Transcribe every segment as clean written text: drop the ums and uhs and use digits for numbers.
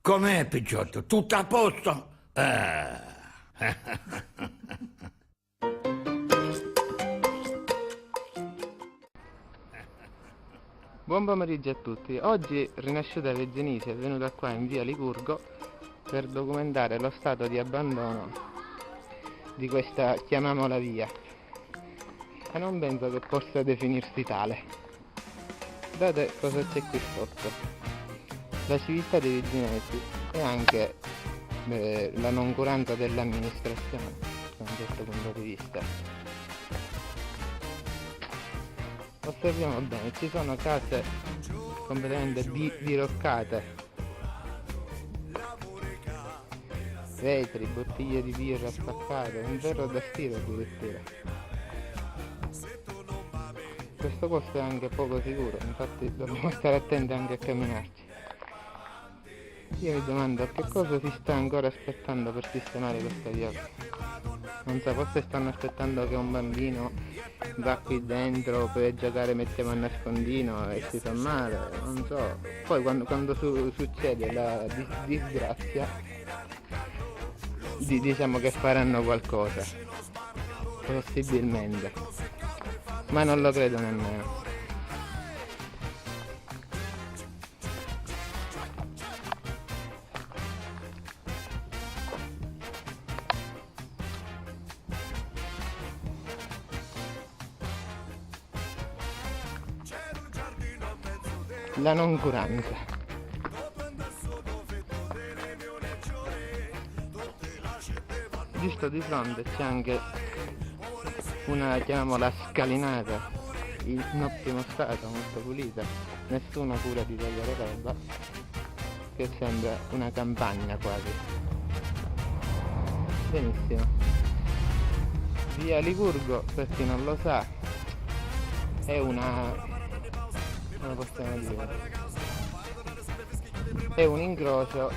Com'è, Picciotto? Tutto a posto? Buon pomeriggio a tutti. Oggi Rinasciuta Vegenisi è venuta qua in via Licurgo per documentare lo stato di abbandono di questa, chiamiamola via, e non penso che possa definirsi tale. Guardate cosa c'è qui sotto: la civiltà dei veginesi e anche la noncuranza dell'amministrazione da un certo punto di vista. Osserviamo bene, ci sono case completamente diroccate, vetri, bottiglie di birra spaccate, un ferro da stiro addirittura. Questo posto è anche poco sicuro, infatti dobbiamo stare attenti anche a camminarci. Io mi domando che cosa si sta ancora aspettando per sistemare questa via. Non so, forse stanno aspettando che un bambino va qui dentro per giocare, mettiamo a nascondino e si fa male, non so. Poi quando succede la disgrazia, diciamo che faranno qualcosa, possibilmente, ma non lo credo nemmeno. La noncuranza. Giusto di fronte c'è anche una, chiamiamola, scalinata in ottimo stato, molto pulita, nessuna cura di togliere roba, che sembra una campagna quasi. Benissimo. Via Licurgo, per chi non lo sa, è una, come possiamo dire, è un incrocio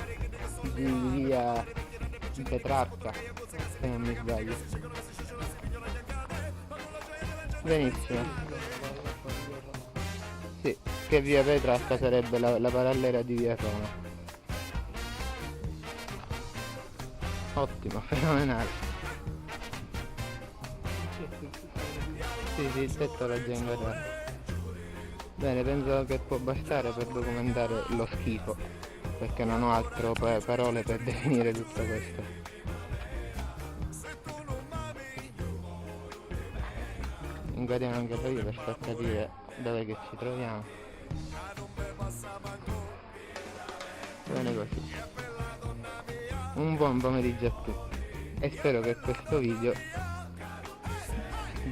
di via Petrarca, se non mi sbaglio. Benissimo. Sì, che via Petrarca sarebbe la parallela di via Roma. Ottimo, fenomenale. Sì, il tetto l'ho già inquadrato. Bene, penso che può bastare per documentare lo schifo, perché non ho altre parole per definire tutto questo. Inquadriamo anche io per far capire dove che ci troviamo. Bene così. Un buon pomeriggio a tutti e spero che questo video,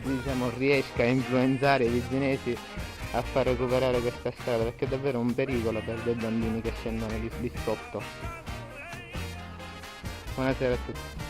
diciamo, riesca a influenzare i vicinesi a far recuperare questa strada, perché è davvero un pericolo per dei bambini che scendono di sotto. Buonasera a tutti.